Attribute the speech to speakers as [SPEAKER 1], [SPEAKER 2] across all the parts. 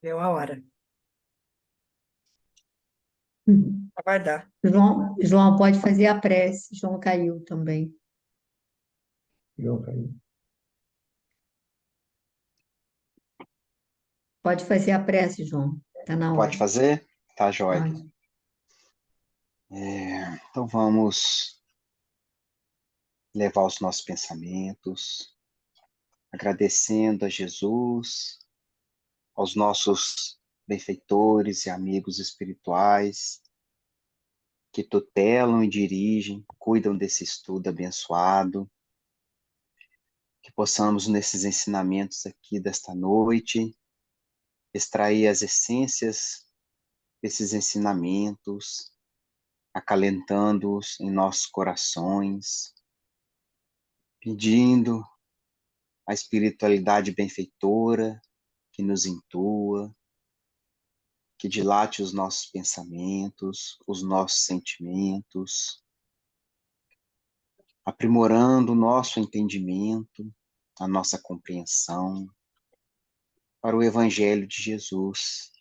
[SPEAKER 1] Deu a hora.
[SPEAKER 2] Uhum.
[SPEAKER 1] Aguardar.
[SPEAKER 2] João pode fazer a prece. João caiu também.
[SPEAKER 3] João caiu.
[SPEAKER 2] Pode fazer a prece, João. Está na
[SPEAKER 4] Pode
[SPEAKER 2] hora.
[SPEAKER 4] fazer? Tá, joia.
[SPEAKER 2] Pode.
[SPEAKER 4] Então vamos levar os nossos pensamentos, agradecendo a Jesus, aos nossos benfeitores e amigos espirituais que tutelam e dirigem, cuidam desse estudo abençoado, que possamos, nesses ensinamentos aqui desta noite, extrair as essências desses ensinamentos, acalentando-os em nossos corações, pedindo a espiritualidade benfeitora que nos intua, que dilate os nossos pensamentos, os nossos sentimentos, aprimorando o nosso entendimento, a nossa compreensão para o Evangelho de Jesus.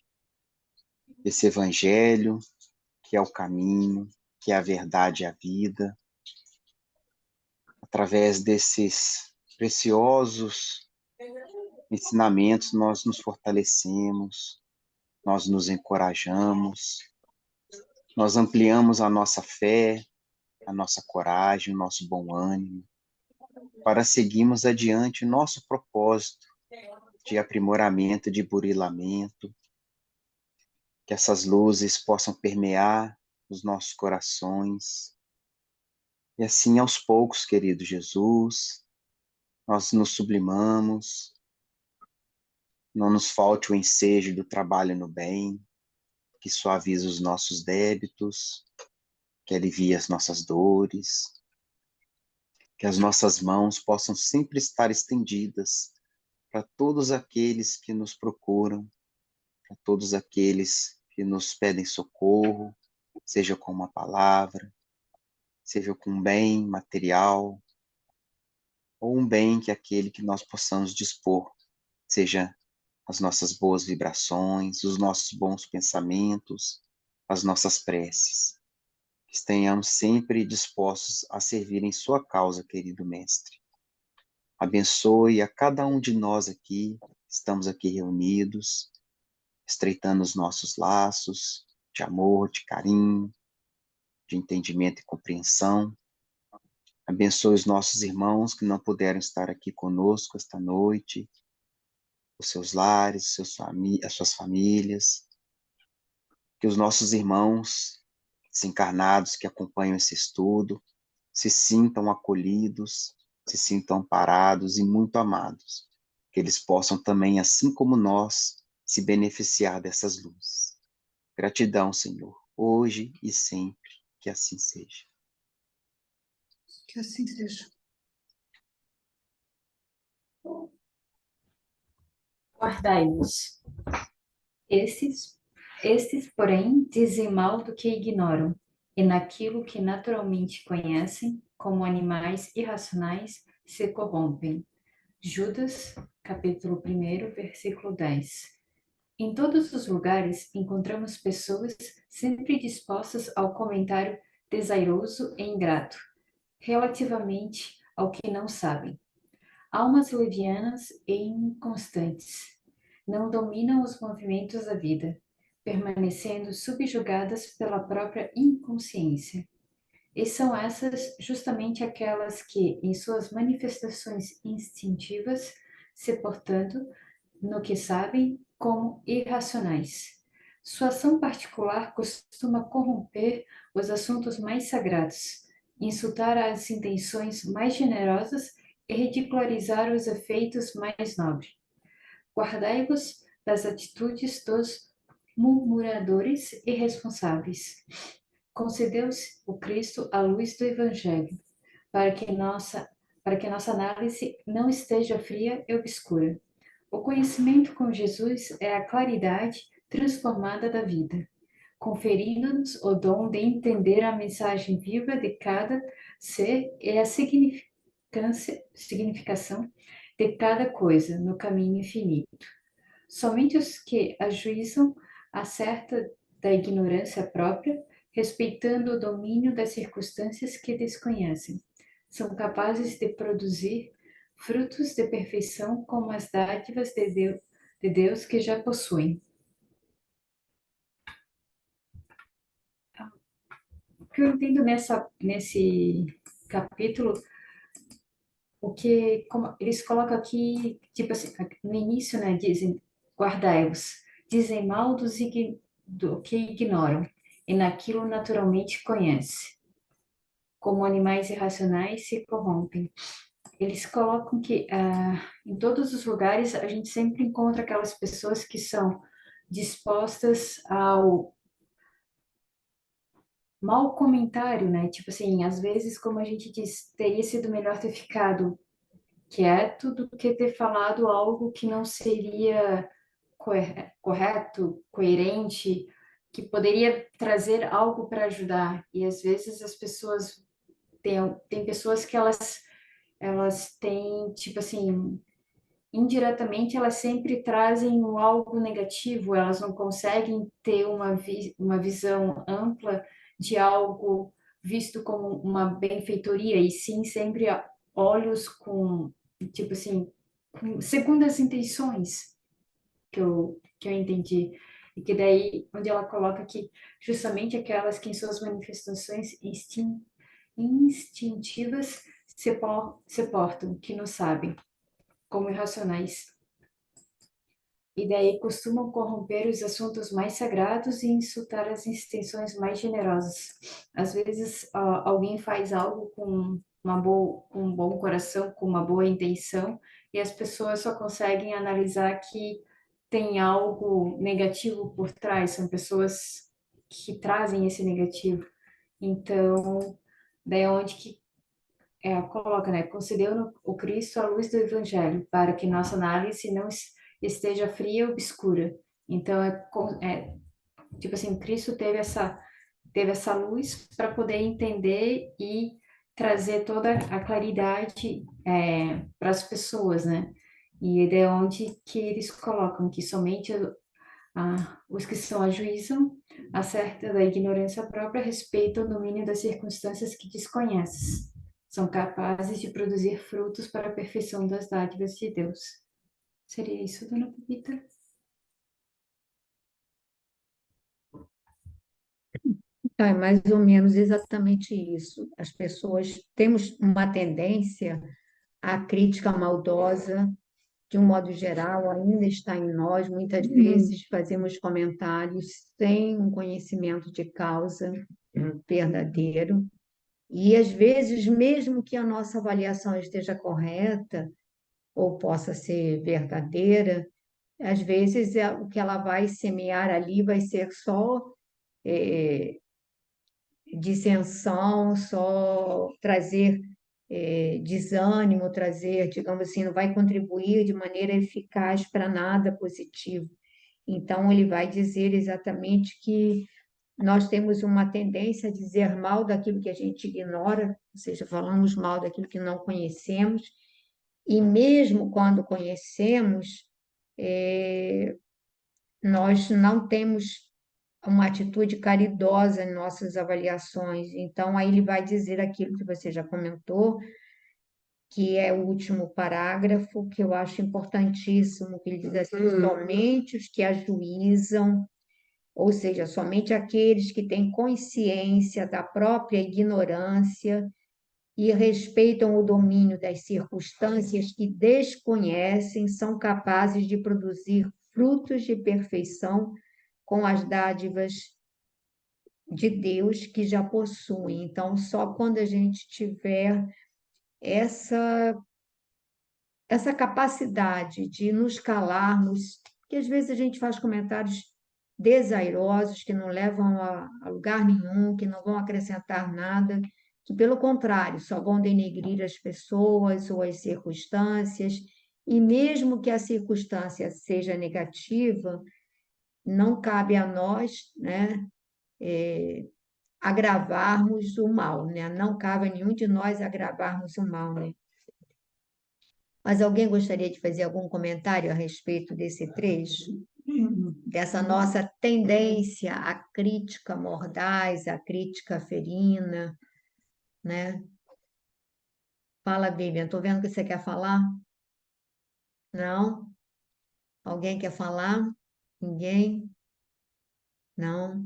[SPEAKER 4] Esse Evangelho que é o caminho, que é a verdade e a vida. Através desses preciosos ensinamentos, nós nos fortalecemos, nós nos encorajamos, nós ampliamos a nossa fé, a nossa coragem, o nosso bom ânimo, para seguirmos adiante o nosso propósito de aprimoramento, de burilamento, que essas luzes possam permear os nossos corações. E assim, aos poucos, querido Jesus, nós nos sublimamos, não nos falte o ensejo do trabalho no bem, que suaviza os nossos débitos, que alivia as nossas dores, que as nossas mãos possam sempre estar estendidas para todos aqueles que nos procuram, para todos aqueles que nos pedem socorro, seja com uma palavra, seja com um bem material, ou um bem que aquele que nós possamos dispor, seja as nossas boas vibrações, os nossos bons pensamentos, as nossas preces. Que tenhamos sempre dispostos a servir em sua causa, querido Mestre. Abençoe a cada um de nós aqui, estamos aqui reunidos, estreitando os nossos laços de amor, de carinho, de entendimento e compreensão. Abençoe os nossos irmãos que não puderam estar aqui conosco esta noite, os seus lares, as suas famílias. Que os nossos irmãos desencarnados que acompanham esse estudo se sintam acolhidos, se sintam amparados e muito amados. Que eles possam também, assim como nós, se beneficiar dessas luzes. Gratidão, Senhor, hoje e sempre, que assim seja.
[SPEAKER 1] Que assim seja.
[SPEAKER 5] Guardai-vos. Estes, porém, dizem mal do que ignoram, e naquilo que naturalmente conhecem, como animais irracionais, se corrompem. Judas, capítulo 1, versículo 10. Em todos os lugares encontramos pessoas sempre dispostas ao comentário desairoso e ingrato, relativamente ao que não sabem. Almas levianas e inconstantes, não dominam os movimentos da vida, permanecendo subjugadas pela própria inconsciência. E são essas justamente aquelas que, em suas manifestações instintivas, se portando, no que sabem, como irracionais. Sua ação particular costuma corromper os assuntos mais sagrados, insultar as intenções mais generosas e ridicularizar os efeitos mais nobres. Guardai-vos das atitudes dos murmuradores irresponsáveis. Concedeu-se o Cristo a luz do Evangelho, para que nossa análise não esteja fria e obscura. O conhecimento com Jesus é a claridade transformada da vida, conferindo-nos o dom de entender a mensagem viva de cada ser e a significação de cada coisa no caminho infinito. Somente os que ajuizam acerta da ignorância própria, respeitando o domínio das circunstâncias que desconhecem, são capazes de produzir frutos de perfeição como as dádivas de Deus que já possuem. O que eu entendo nesse capítulo, o que como eles colocam aqui, tipo assim, no início, né, dizem, guardai-vos, dizem mal do que ignoram, e naquilo naturalmente conhece. Como animais irracionais se corrompem. Eles colocam que em todos os lugares a gente sempre encontra aquelas pessoas que são dispostas ao mau comentário, né? Tipo assim, às vezes, como a gente diz, teria sido melhor ter ficado quieto do que ter falado algo que não seria correto, coerente, que poderia trazer algo para ajudar. E às vezes as pessoas tem pessoas que elas têm, tipo assim, indiretamente elas sempre trazem algo negativo, elas não conseguem ter uma visão ampla de algo visto como uma benfeitoria, e sim sempre olhos com, tipo assim, com segundas intenções, que eu entendi. E que daí, onde ela coloca que justamente aquelas que em suas manifestações instintivas se portam, que não sabem, como irracionais. E daí costumam corromper os assuntos mais sagrados e insultar as intenções mais generosas. Às vezes, alguém faz algo com um bom coração, com uma boa intenção, e as pessoas só conseguem analisar que tem algo negativo por trás, são pessoas que trazem esse negativo. Então, daí é onde que coloca, né? Concedeu o Cristo a luz do Evangelho, para que nossa análise não esteja fria ou obscura. Então, tipo assim, Cristo teve essa luz para poder entender e trazer toda a claridade para as pessoas, né? E é onde que eles colocam que somente os que são ajuizam acerca da ignorância própria respeitam o domínio das circunstâncias que desconheces. São capazes de produzir frutos para a perfeição das dádivas de Deus. Seria isso, dona Pepita?
[SPEAKER 2] Então, é mais ou menos exatamente isso. As pessoas temos uma tendência à crítica maldosa, de um modo geral, ainda está em nós. Muitas vezes fazemos comentários sem um conhecimento de causa verdadeiro. E às vezes, mesmo que a nossa avaliação esteja correta ou possa ser verdadeira, às vezes o que ela vai semear ali vai ser só eh, dissensão, só trazer desânimo, trazer, digamos assim, não vai contribuir de maneira eficaz para nada positivo. Então, ele vai dizer exatamente que nós temos uma tendência a dizer mal daquilo que a gente ignora, ou seja, falamos mal daquilo que não conhecemos, e mesmo quando conhecemos, nós não temos uma atitude caridosa em nossas avaliações. Então, aí ele vai dizer aquilo que você já comentou, que é o último parágrafo, que eu acho importantíssimo, que ele diz assim, somente os que ajuizam, ou seja, somente aqueles que têm consciência da própria ignorância e respeitam o domínio das circunstâncias que desconhecem, são capazes de produzir frutos de perfeição com as dádivas de Deus que já possuem. Então, só quando a gente tiver essa capacidade de nos calarmos, que às vezes a gente faz comentários desairosos que não levam a lugar nenhum, que não vão acrescentar nada, que pelo contrário, só vão denegrir as pessoas ou as circunstâncias, e mesmo que a circunstância seja negativa, não cabe a nós, né, agravarmos o mal, né? Não cabe a nenhum de nós agravarmos o mal, né? Mas alguém gostaria de fazer algum comentário a respeito desse trecho? Dessa nossa tendência à crítica mordaz, à crítica ferina, né? Fala, Vivian, estou vendo que você quer falar? Não? Alguém quer falar? Ninguém? Não?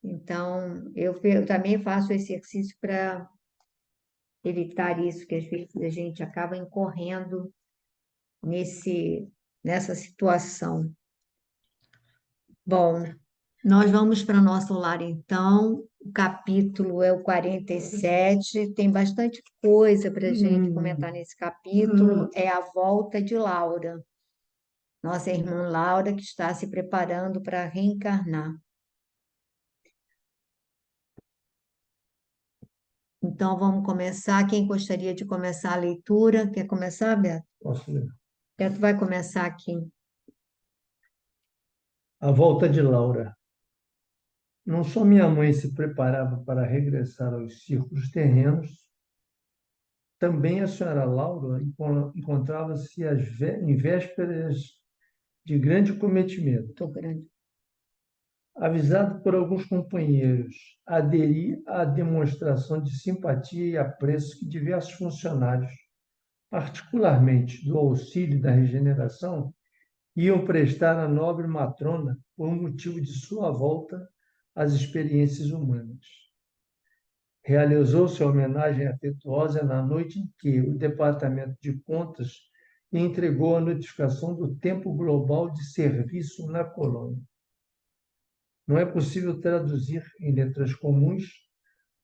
[SPEAKER 2] Então, eu também faço esse exercício para evitar isso, que às vezes a gente acaba incorrendo nessa situação. Bom, nós vamos para nosso lar, então. O capítulo é o 47. Tem bastante coisa para a gente comentar nesse capítulo. É a volta de Laura, nossa irmã Laura, que está se preparando para reencarnar. Então, vamos começar. Quem gostaria de começar a leitura? Quer começar, Beto?
[SPEAKER 3] Posso ler?
[SPEAKER 2] Beto vai começar aqui.
[SPEAKER 3] A volta de Laura. Não só minha mãe se preparava para regressar aos círculos terrenos, também a senhora Laura encontrava-se em vésperas de grande cometimento.
[SPEAKER 2] Estou grande.
[SPEAKER 3] Avisado por alguns companheiros, aderi à demonstração de simpatia e apreço que diversos funcionários, particularmente do auxílio da regeneração, iam prestar à nobre matrona por motivo de sua volta às experiências humanas. Realizou-se a homenagem afetuosa na noite em que o Departamento de Contas entregou a notificação do tempo global de serviço na colônia. Não é possível traduzir em letras comuns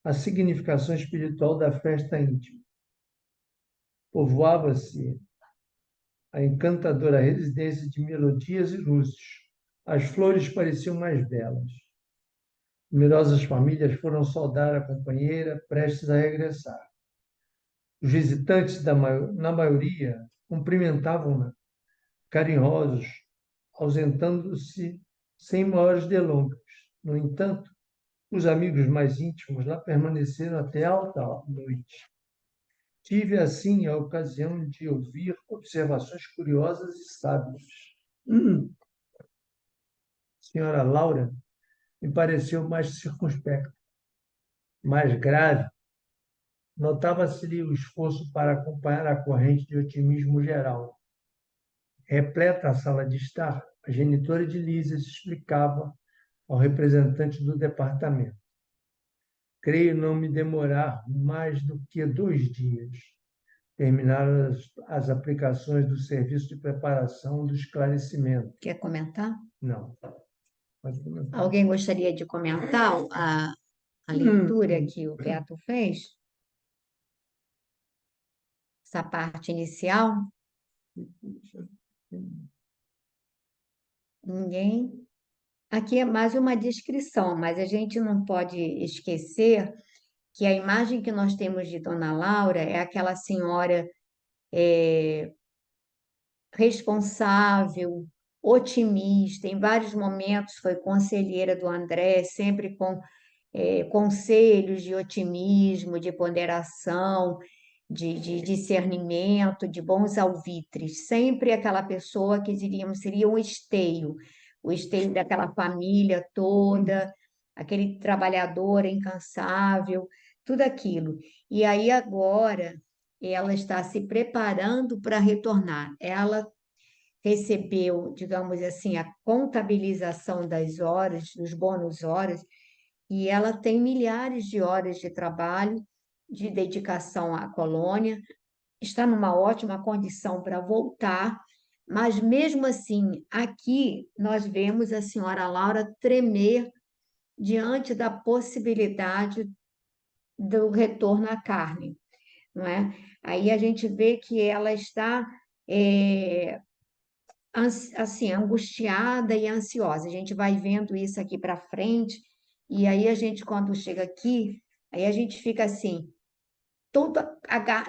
[SPEAKER 3] a significação espiritual da festa íntima. Povoava-se a encantadora residência de melodias e luzes. As flores pareciam mais belas. Numerosas famílias foram saudar a companheira prestes a regressar. Os visitantes, na maioria, cumprimentavam-na, carinhosos, ausentando-se sem maiores delongas. No entanto, os amigos mais íntimos lá permaneceram até alta noite. Tive, assim, a ocasião de ouvir observações curiosas e sábias. Senhora Laura me pareceu mais circunspecta, mais grave. Notava-se-lhe o esforço para acompanhar a corrente de otimismo geral. Repleta a sala de estar, a genitora de Lísias explicava ao representante do departamento. Creio não me demorar mais do que 2 dias. Terminar as aplicações do serviço de preparação do esclarecimento.
[SPEAKER 2] Quer comentar?
[SPEAKER 3] Não. Pode comentar.
[SPEAKER 2] Alguém gostaria de comentar a leitura que o Beto fez? Essa parte inicial? Ninguém? Aqui é mais uma descrição, mas a gente não pode esquecer que a imagem que nós temos de Dona Laura é aquela senhora responsável, otimista, em vários momentos foi conselheira do André, sempre com conselhos de otimismo, de ponderação, de discernimento, de bons alvitres, sempre aquela pessoa que diríamos seria o esteio daquela família toda, aquele trabalhador incansável, tudo aquilo. E aí agora ela está se preparando para retornar. Ela recebeu, digamos assim, a contabilização das horas, dos bônus horas, e ela tem milhares de horas de trabalho, de dedicação à colônia, está numa ótima condição para voltar, mas mesmo assim, aqui nós vemos a senhora Laura tremer diante da possibilidade do retorno à carne, não é? Aí a gente vê que ela está assim, angustiada e ansiosa. A gente vai vendo isso aqui para frente, e aí a gente, quando chega aqui, aí a gente fica assim,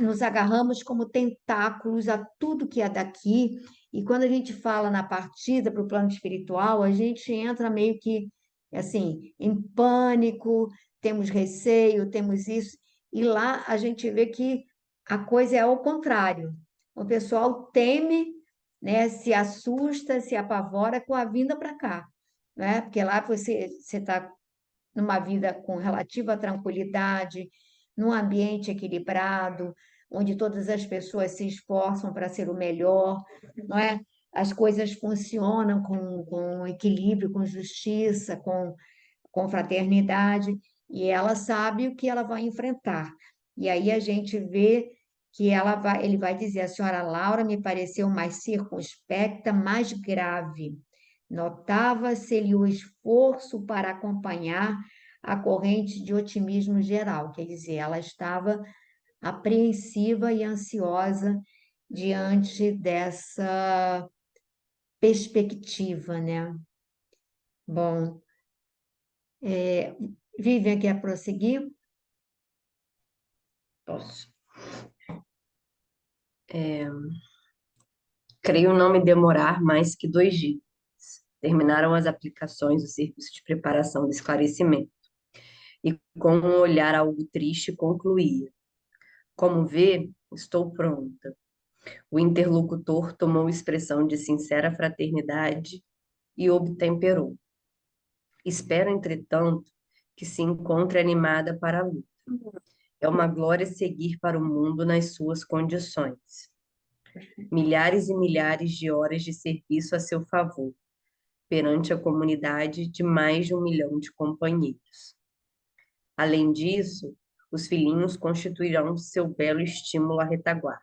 [SPEAKER 2] nos agarramos como tentáculos a tudo que é daqui, e quando a gente fala na partida para o plano espiritual, a gente entra meio que assim, em pânico, temos receio, temos isso, e lá a gente vê que a coisa é ao contrário. O pessoal teme, né, se assusta, se apavora com a vinda para cá, né? Porque lá você está numa vida com relativa tranquilidade, num ambiente equilibrado, onde todas as pessoas se esforçam para ser o melhor, não é? As coisas funcionam com equilíbrio, com justiça, com fraternidade, e ela sabe o que ela vai enfrentar. E aí a gente vê que ele vai dizer: a senhora Laura me pareceu mais circunspecta, mais grave. Notava-se-lhe o esforço para acompanhar a corrente de otimismo geral, quer dizer, ela estava apreensiva e ansiosa diante dessa perspectiva, né? Bom, Vivian quer prosseguir?
[SPEAKER 6] Posso. Creio não me demorar mais que 2 dias. Terminaram as aplicações do serviço de preparação do esclarecimento. E com um olhar algo triste concluía: como vê, estou pronta. O interlocutor tomou expressão de sincera fraternidade e obtemperou: espero, entretanto, que se encontre animada para a luta. É uma glória seguir para o mundo nas suas condições. Milhares e milhares de horas de serviço a seu favor, perante a comunidade de mais de 1 milhão de companheiros. Além disso, os filhinhos constituirão seu belo estímulo à retaguarda.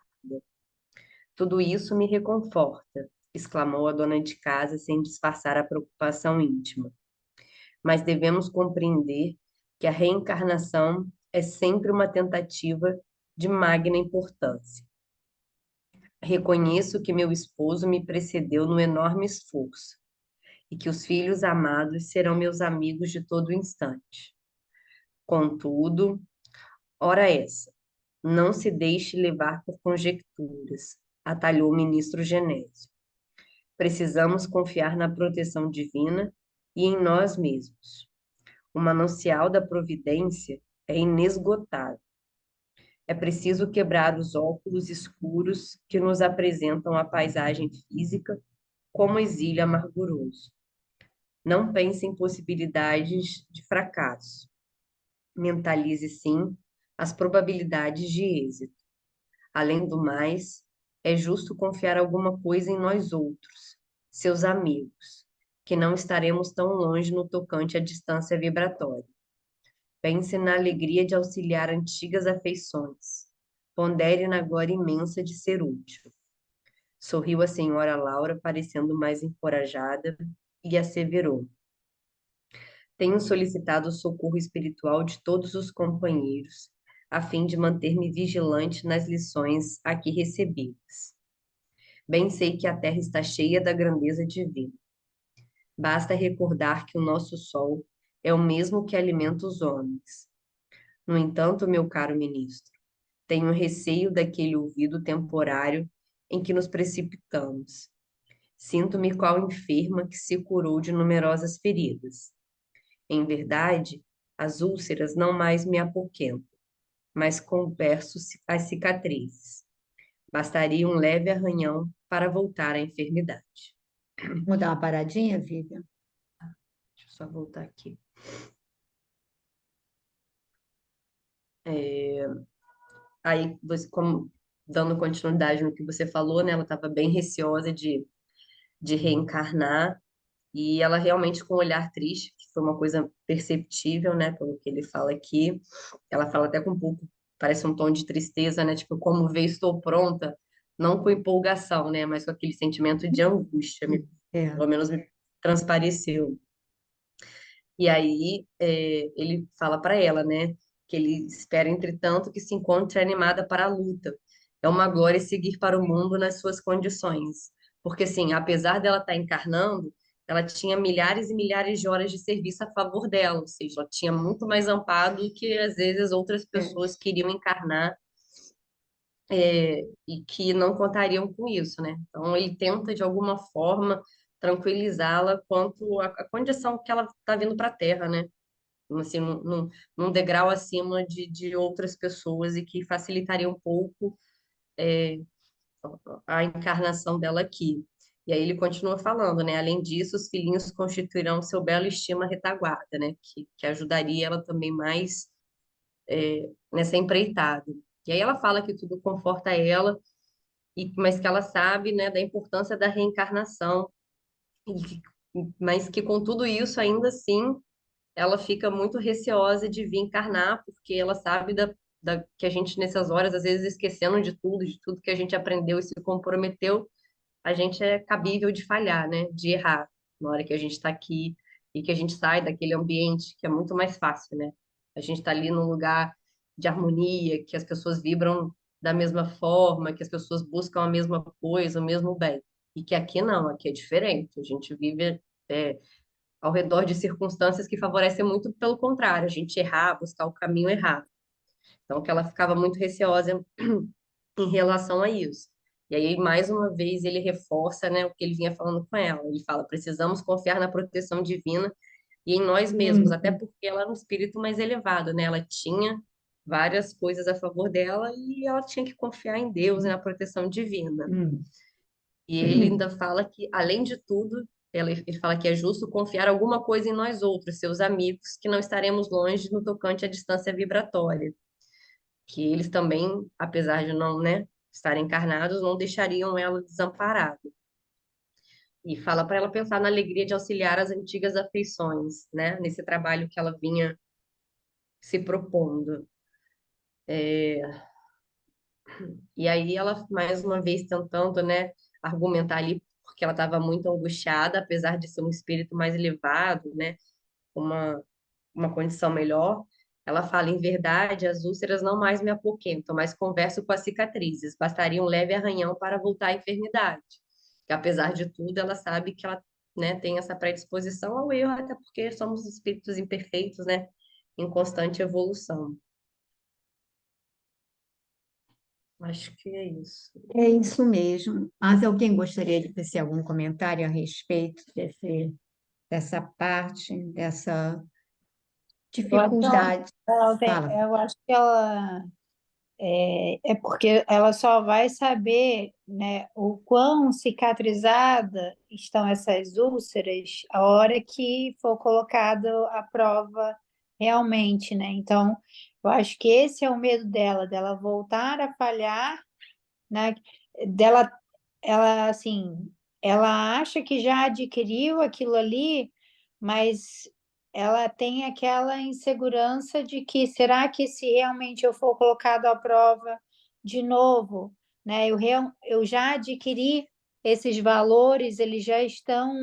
[SPEAKER 6] Tudo isso me reconforta, exclamou a dona de casa sem disfarçar a preocupação íntima. Mas devemos compreender que a reencarnação é sempre uma tentativa de magna importância. Reconheço que meu esposo me precedeu no enorme esforço e que os filhos amados serão meus amigos de todo instante. Contudo, ora essa, não se deixe levar por conjecturas, atalhou o ministro Genésio. Precisamos confiar na proteção divina e em nós mesmos. O manancial da providência é inesgotável. É preciso quebrar os óculos escuros que nos apresentam a paisagem física como exílio amarguroso. Não pense em possibilidades de fracasso. Mentalize, sim, as probabilidades de êxito. Além do mais, é justo confiar alguma coisa em nós outros, seus amigos, que não estaremos tão longe no tocante à distância vibratória. Pense na alegria de auxiliar antigas afeições. Pondere na glória imensa de ser útil. Sorriu a senhora Laura, parecendo mais encorajada, e asseverou: tenho solicitado o socorro espiritual de todos os companheiros, a fim de manter-me vigilante nas lições aqui recebidas. Bem sei que a terra está cheia da grandeza divina. Basta recordar que o nosso sol é o mesmo que alimenta os homens. No entanto, meu caro ministro, tenho receio daquele ouvido temporário em que nos precipitamos. Sinto-me qual enferma que se curou de numerosas feridas. Em verdade, as úlceras não mais me apoquentam, mas converso as cicatrizes. Bastaria um leve arranhão para voltar à enfermidade.
[SPEAKER 2] Vamos dar uma paradinha, Vivian?
[SPEAKER 6] Deixa eu só voltar aqui. Aí, você, como, dando continuidade no que você falou, né, ela estava bem receosa de reencarnar, e ela realmente com um olhar triste, que foi uma coisa perceptível, né, pelo que ele fala aqui. Ela fala até com um pouco, parece um tom de tristeza, né, tipo, como vê, estou pronta, não com empolgação, né, mas com aquele sentimento de angústia, pelo menos me transpareceu. E aí ele fala para ela, né, que ele espera, entretanto, que se encontre animada para a luta. É uma glória seguir para o mundo nas suas condições. Porque, assim, apesar dela estar encarnando, ela tinha milhares e milhares de horas de serviço a favor dela, ou seja, ela tinha muito mais amparo do que, às vezes, outras pessoas queriam encarnar e que não contariam com isso, né? Então, ele tenta, de alguma forma, tranquilizá-la quanto à condição que ela está vindo para a Terra, né? Assim, num degrau acima de outras pessoas e que facilitaria um pouco a encarnação dela aqui. E aí ele continua falando, né? Além disso, os filhinhos constituirão seu belo estima retaguarda, né? Que ajudaria ela também mais nessa empreitada. E aí ela fala que tudo conforta ela, mas que ela sabe, né, da importância da reencarnação, e mas que com tudo isso, ainda assim, ela fica muito receosa de vir encarnar, porque ela sabe que a gente, nessas horas, às vezes esquecendo de tudo que a gente aprendeu e se comprometeu, a gente é cabível de falhar, né? De errar na hora que a gente está aqui e que a gente sai daquele ambiente que é muito mais fácil, né? A gente está ali num lugar de harmonia, que as pessoas vibram da mesma forma, que as pessoas buscam a mesma coisa, o mesmo bem. E que aqui não, aqui é diferente. A gente vive ao redor de circunstâncias que favorecem muito pelo contrário, a gente errar, buscar o caminho errado. Então, que ela ficava muito receosa em relação a isso. E aí, mais uma vez, ele reforça, né, o que ele vinha falando com ela. Ele fala: precisamos confiar na proteção divina e em nós mesmos, até porque ela era um espírito mais elevado, né? Ela tinha várias coisas a favor dela e ela tinha que confiar em Deus e na proteção divina. E ele ainda fala que, além de tudo, ele fala que é justo confiar alguma coisa em nós outros, seus amigos, que não estaremos longe no tocante à distância vibratória, que eles também, apesar de não, né, estarem encarnados, não deixariam ela desamparada. E fala para ela pensar na alegria de auxiliar as antigas afeições, né, nesse trabalho que ela vinha se propondo. E aí ela, mais uma vez, tentando, né, argumentar ali, porque ela estava muito angustiada, apesar de ser um espírito mais elevado, né, uma condição melhor, ela fala: em verdade, as úlceras não mais me apoquentam, mas converso com as cicatrizes. Bastaria um leve arranhão para voltar à enfermidade. Que apesar de tudo, ela sabe que ela, né, tem essa predisposição ao erro, até porque somos espíritos imperfeitos, né, em constante evolução. Acho que é isso.
[SPEAKER 2] É isso mesmo. Mas alguém gostaria de fazer algum comentário a respeito dessa parte, dessa
[SPEAKER 1] Eu acho que
[SPEAKER 2] dificuldade? Fala.
[SPEAKER 1] eu acho que ela é porque ela só vai saber, né, o quão cicatrizada estão essas úlceras a hora que for colocado à prova realmente, né? Então, eu acho que esse é o medo dela voltar a falhar, né? Dela, ela assim, ela acha que já adquiriu aquilo ali, mas ela tem aquela insegurança de que será que se realmente eu for colocado à prova de novo, né? Eu já adquiri esses valores, eles já estão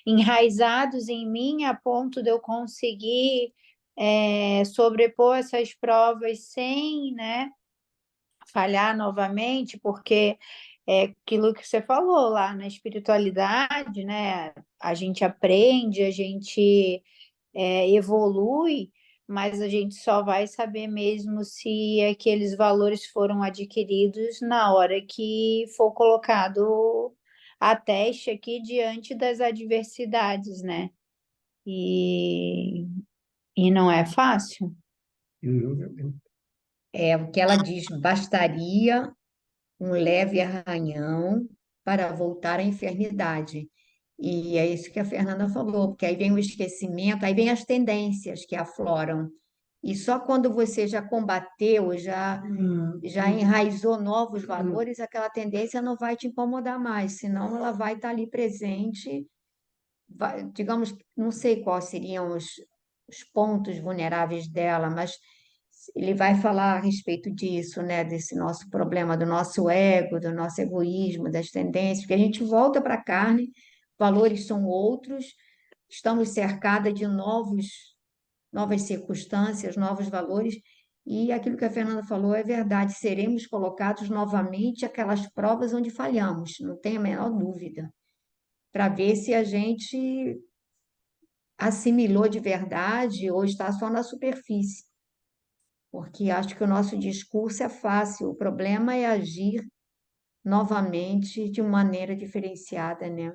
[SPEAKER 1] enraizados em mim a ponto de eu conseguir sobrepor essas provas sem, né, falhar novamente, porque é aquilo que você falou lá na espiritualidade, né? A gente aprende, a gente evolui, mas a gente só vai saber mesmo se aqueles valores foram adquiridos na hora que for colocado a teste aqui diante das adversidades, né? E, e não é fácil.
[SPEAKER 2] É o que ela diz: bastaria um leve arranhão para voltar à enfermidade. E é isso que a Fernanda falou, porque aí vem o esquecimento, aí vem as tendências que afloram. E só quando você já combateu, já enraizou novos valores, aquela tendência não vai te incomodar mais, senão ela vai estar ali presente. Digamos, não sei quais seriam os pontos vulneráveis dela, mas ele vai falar a respeito disso, né, desse nosso problema, do nosso ego, do nosso egoísmo, das tendências, porque a gente volta para a carne, valores são outros, estamos cercadas de novas circunstâncias, novos valores, e aquilo que a Fernanda falou é verdade, seremos colocados novamente aquelas provas onde falhamos, não tem a menor dúvida, para ver se a gente assimilou de verdade ou está só na superfície. Porque acho que o nosso discurso é fácil, o problema é agir novamente de maneira diferenciada, né?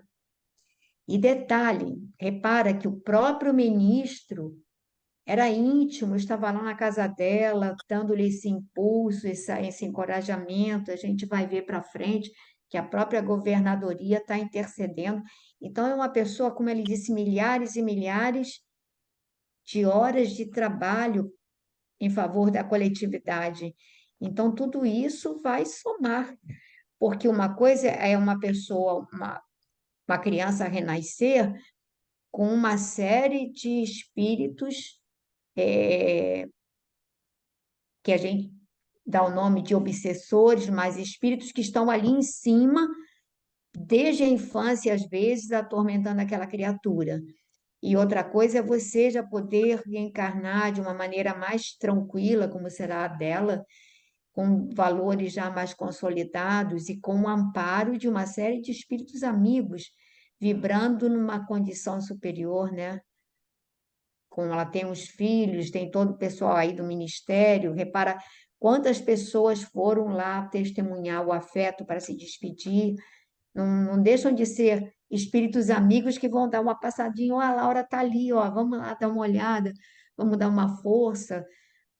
[SPEAKER 2] E detalhe, repara que o próprio ministro era íntimo, eu estava lá na casa dela, dando-lhe esse impulso, esse encorajamento. A gente vai ver para frente que a própria governadoria está intercedendo. Então, é uma pessoa, como ele disse, milhares e milhares de horas de trabalho em favor da coletividade. Então, tudo isso vai somar, porque uma coisa é uma pessoa, uma criança renascer com uma série de espíritos que a gente dá o nome de obsessores, mas espíritos que estão ali em cima, desde a infância, às vezes, atormentando aquela criatura. E outra coisa é você já poder reencarnar de uma maneira mais tranquila, como será a dela, com valores já mais consolidados e com o amparo de uma série de espíritos amigos, vibrando numa condição superior, né? Como ela tem os filhos, tem todo o pessoal aí do ministério, repara quantas pessoas foram lá testemunhar o afeto para se despedir, não deixam de ser espíritos amigos que vão dar uma passadinha, ó, a Laura está ali, ó, vamos lá dar uma olhada, vamos dar uma força.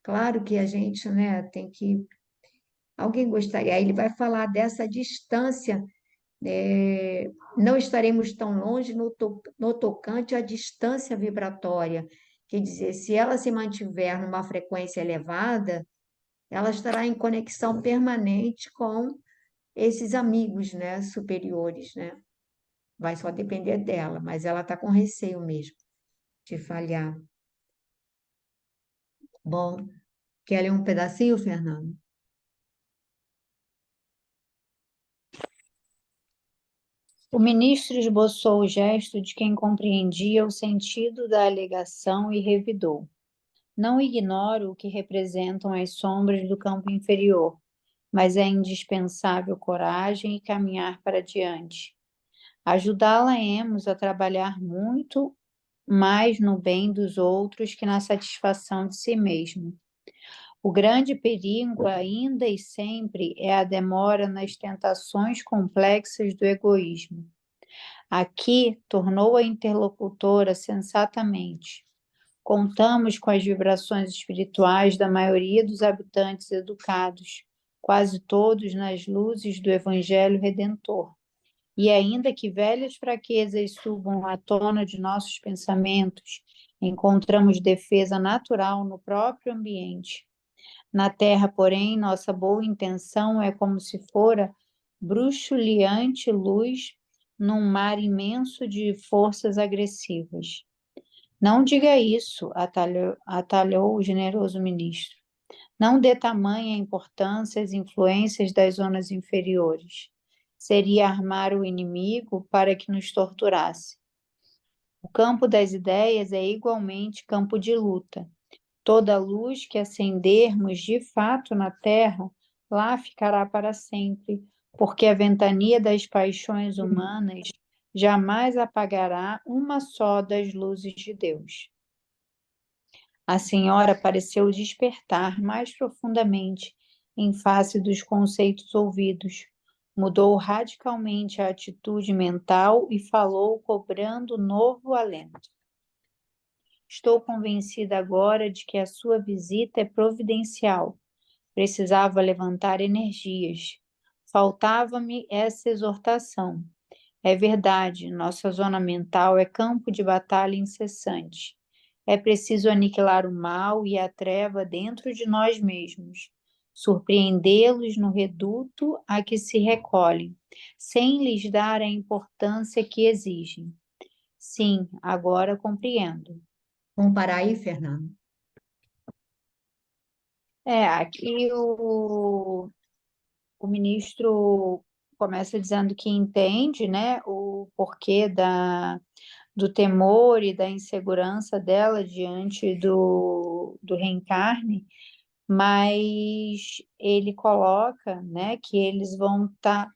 [SPEAKER 2] Claro que a gente, né, tem que. Alguém gostaria, aí ele vai falar dessa distância, não estaremos tão longe no tocante à distância vibratória. Quer dizer, se ela se mantiver numa frequência elevada, ela estará em conexão permanente com esses amigos, né, superiores, né? Vai só depender dela, mas ela está com receio mesmo de falhar. Bom, quer ler um pedacinho, Fernando?
[SPEAKER 1] O ministro esboçou o gesto de quem compreendia o sentido da alegação e revidou. Não ignoro o que representam as sombras do campo inferior, mas é indispensável coragem e caminhar para diante. Ajudá-la-emos a trabalhar muito mais no bem dos outros que na satisfação de si mesmo. O grande perigo, ainda e sempre, é a demora nas tentações complexas do egoísmo. Aqui, tornou a interlocutora sensatamente. Contamos com as vibrações espirituais da maioria dos habitantes educados, quase todos nas luzes do Evangelho Redentor. E ainda que velhas fraquezas subam à tona de nossos pensamentos, encontramos defesa natural no próprio ambiente. Na terra, porém, nossa boa intenção é como se fora bruxuleante luz num mar imenso de forças agressivas. Não diga isso, atalhou o generoso ministro. Não dê tamanha importância às influências das zonas inferiores. Seria armar o inimigo para que nos torturasse. O campo das ideias é igualmente campo de luta. Toda luz que acendermos de fato na terra, lá ficará para sempre, porque a ventania das paixões humanas jamais apagará uma só das luzes de Deus. A senhora pareceu despertar mais profundamente em face dos conceitos ouvidos. Mudou radicalmente a atitude mental e falou cobrando novo alento. Estou convencida agora de que a sua visita é providencial. Precisava levantar energias. Faltava-me essa exortação. É verdade, nossa zona mental é campo de batalha incessante. É preciso aniquilar o mal e a treva dentro de nós mesmos, surpreendê-los no reduto a que se recolhem, sem lhes dar a importância que exigem. Sim, agora compreendo.
[SPEAKER 2] Vamos parar aí, Fernando?
[SPEAKER 1] Aqui o ministro começa dizendo que entende, né, o porquê do temor e da insegurança dela diante do reencarne, mas ele coloca, né, que eles vão estar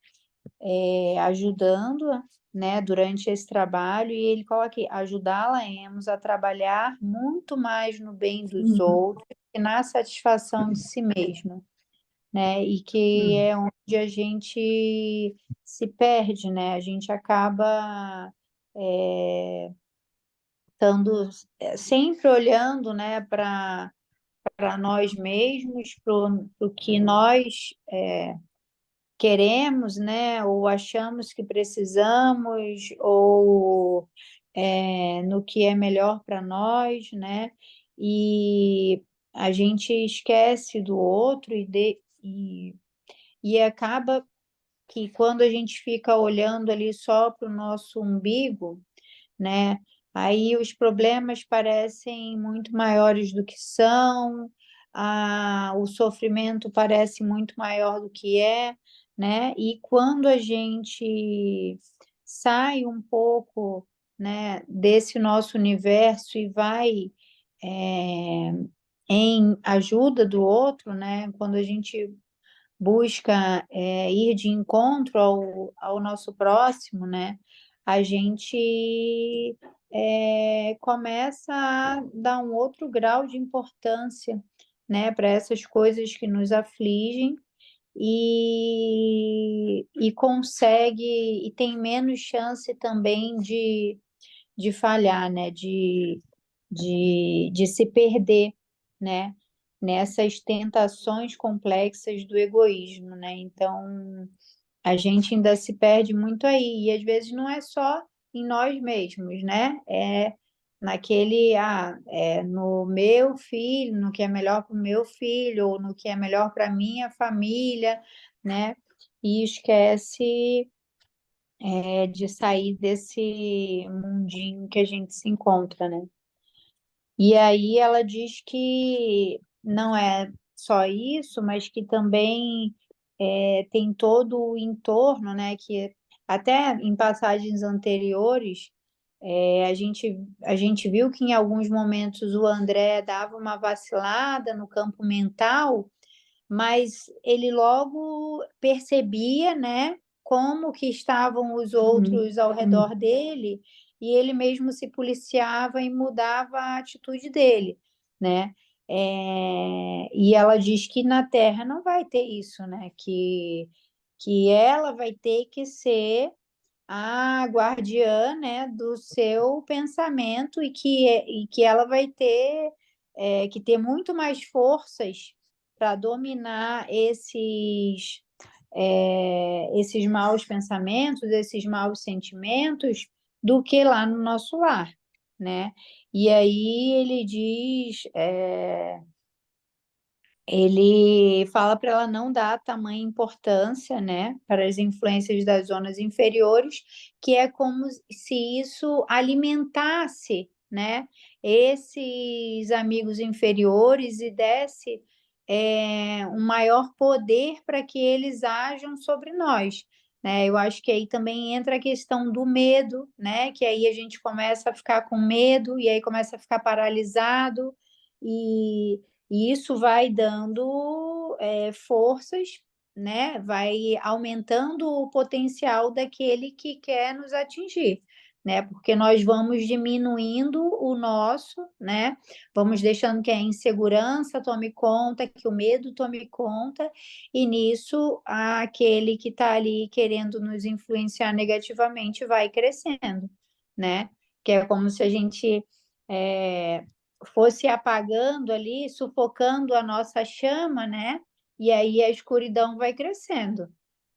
[SPEAKER 1] ajudando, né, durante esse trabalho, e ele coloca aqui, ajudá-la-emos a trabalhar muito mais no bem dos outros que na satisfação de si mesma, né, e que é onde a gente se perde, né, a gente acaba estando sempre olhando, né, para nós mesmos, para o que nós queremos, né, ou achamos que precisamos, ou no que é melhor para nós, né, e a gente esquece do outro e acaba que quando a gente fica olhando ali só para o nosso umbigo, né? Aí os problemas parecem muito maiores do que são, o sofrimento parece muito maior do que é, né? E quando a gente sai um pouco, né, desse nosso universo e vai é, em ajuda do outro, né? Quando a gente busca ir de encontro ao nosso próximo, né? A gente começa a dar um outro grau de importância, né, para essas coisas que nos afligem e consegue e tem menos chance também de falhar, né, de se perder, né, nessas tentações complexas do egoísmo, né? Então, a gente ainda se perde muito aí, e às vezes não é só em nós mesmos, né? É no meu filho, no que é melhor para o meu filho, ou no que é melhor para a minha família, né? E esquece de sair desse mundinho que a gente se encontra, né? E aí ela diz que não é só isso, mas que também tem todo o entorno, né? Que até em passagens anteriores a gente viu que em alguns momentos o André dava uma vacilada no campo mental, mas ele logo percebia, né, como que estavam os outros ao redor dele, e ele mesmo se policiava e mudava a atitude dele, né? E ela diz que na Terra não vai ter isso, né? Que ela vai ter que ser a guardiã, né, do seu pensamento e que ela vai ter que ter muito mais forças para dominar esses maus pensamentos, esses maus sentimentos, do que lá no nosso lar, né? E aí ele fala para ela não dar tamanha importância, né, para as influências das zonas inferiores, que é como se isso alimentasse, né, esses amigos inferiores e desse um maior poder para que eles ajam sobre nós. Né? Eu acho que aí também entra a questão do medo, né? Que aí a gente começa a ficar com medo e aí começa a ficar paralisado e e isso vai dando forças, né? Vai aumentando o potencial daquele que quer nos atingir, né? Porque nós vamos diminuindo o nosso, né? Vamos deixando que a insegurança tome conta, que o medo tome conta, e nisso aquele que está ali querendo nos influenciar negativamente vai crescendo, né? Que é como se a gente fosse apagando ali, sufocando a nossa chama, né? E aí a escuridão vai crescendo,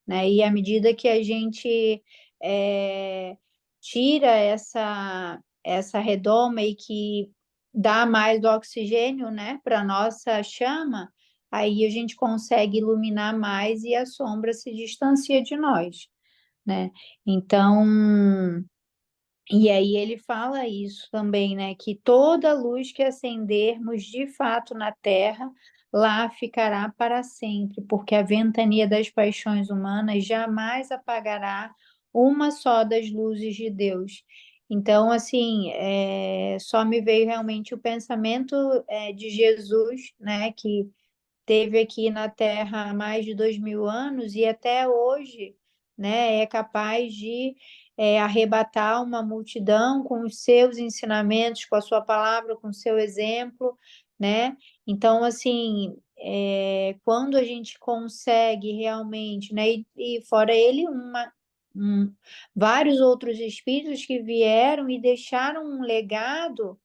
[SPEAKER 1] né? E à medida que a gente é, tira essa redoma e que dá mais oxigênio, né, para nossa chama, aí a gente consegue iluminar mais e a sombra se distancia de nós, né? Então, e aí ele fala isso também, né? Que toda luz que acendermos de fato na terra, lá ficará para sempre, porque a ventania das paixões humanas jamais apagará uma só das luzes de Deus. Então, assim, só me veio realmente o pensamento de Jesus, né? Que teve aqui na Terra há mais de 2000 anos e até hoje, né, é capaz de arrebatar uma multidão com os seus ensinamentos, com a sua palavra, com o seu exemplo, né? Então, assim, quando a gente consegue realmente, né, e fora ele, vários outros espíritos que vieram e deixaram um legado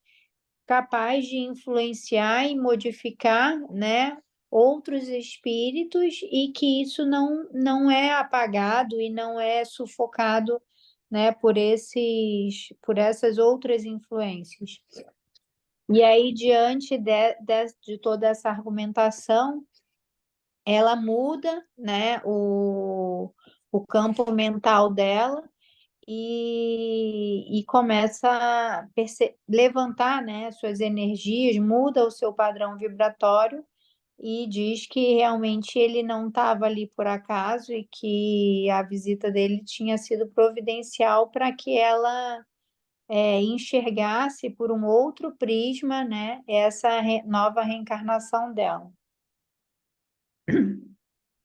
[SPEAKER 1] capaz de influenciar e modificar, né, outros espíritos e que isso não é apagado e não é sufocado, né, por essas outras influências. E aí, diante de toda essa argumentação, ela muda, né, o campo mental dela e começa a levantar, né, suas energias, muda o seu padrão vibratório e diz que realmente ele não estava ali por acaso e que a visita dele tinha sido providencial para que ela enxergasse por um outro prisma, né, essa nova reencarnação dela.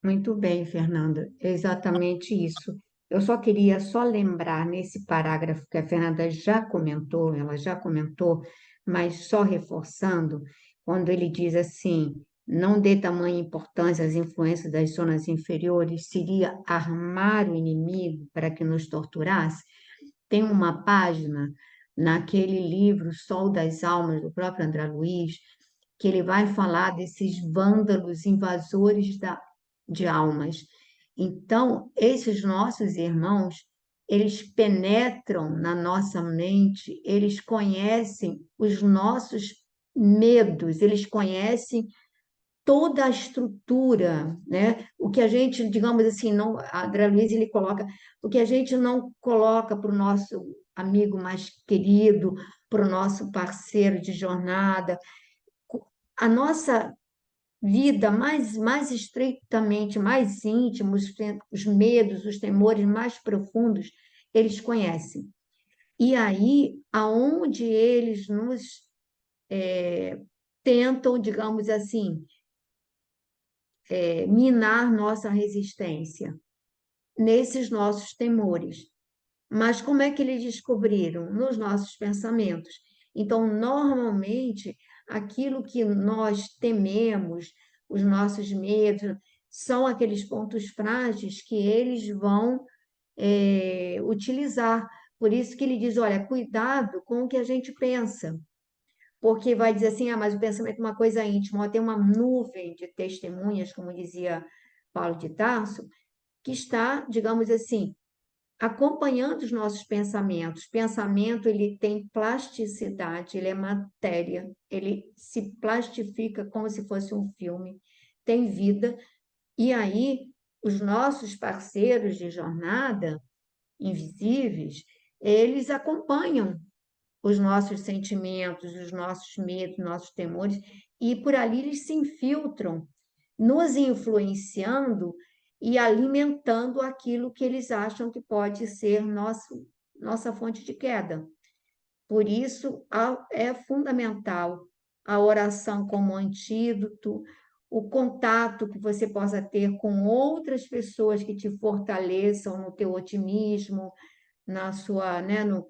[SPEAKER 2] Muito bem, Fernanda, é exatamente isso. Eu só queria lembrar nesse parágrafo que a Fernanda já comentou, ela já comentou, mas só reforçando, quando ele diz assim, não dê tamanha importância às influências das zonas inferiores, seria armar o inimigo para que nos torturasse. Tem uma página naquele livro Sol das Almas, do próprio André Luiz, que ele vai falar desses vândalos invasores de almas. Então, esses nossos irmãos, eles penetram na nossa mente, eles conhecem os nossos medos, eles conhecem toda a estrutura, né? O que a gente, digamos assim, não, a André Luiz ele coloca, o que a gente não coloca para o nosso amigo mais querido, para o nosso parceiro de jornada, a nossa vida mais estreitamente, mais íntima, os medos, os temores mais profundos, eles conhecem. E aí, aonde eles nos tentam, digamos assim, minar nossa resistência nesses nossos temores. Mas como é que eles descobriram? Nos nossos pensamentos. Então, normalmente, aquilo que nós tememos, os nossos medos, são aqueles pontos frágeis que eles vão utilizar. Por isso que ele diz, olha, cuidado com o que a gente pensa, porque vai dizer assim, mas o pensamento é uma coisa íntima, ó, tem uma nuvem de testemunhas, como dizia Paulo de Tarso, que está, digamos assim, acompanhando os nossos pensamentos. Pensamento, ele tem plasticidade, ele é matéria, ele se plastifica como se fosse um filme, tem vida, e aí os nossos parceiros de jornada, invisíveis, eles acompanham os nossos sentimentos, os nossos medos, nossos temores, e por ali eles se infiltram, nos influenciando e alimentando aquilo que eles acham que pode ser nossa fonte de queda. Por isso, é fundamental a oração como antídoto, o contato que você possa ter com outras pessoas que te fortaleçam no teu otimismo, na sua, né, no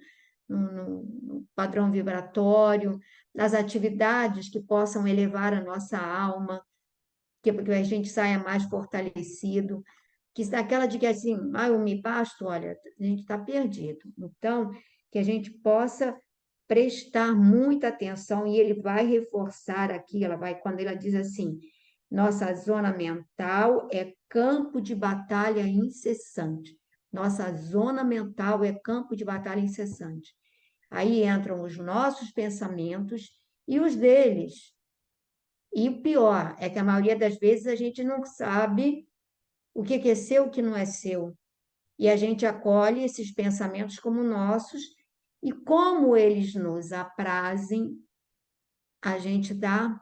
[SPEAKER 2] padrão vibratório, nas atividades que possam elevar a nossa alma, que a gente saia mais fortalecido, que aquela de que assim, eu me basto, olha, a gente está perdido. Então, que a gente possa prestar muita atenção, e ele vai reforçar aqui, quando ela diz assim, nossa zona mental é campo de batalha incessante. Nossa zona mental é campo de batalha incessante. Aí entram os nossos pensamentos e os deles. E o pior é que a maioria das vezes a gente não sabe o que é seu e o que não é seu. E a gente acolhe esses pensamentos como nossos, e como eles nos aprazem, a gente dá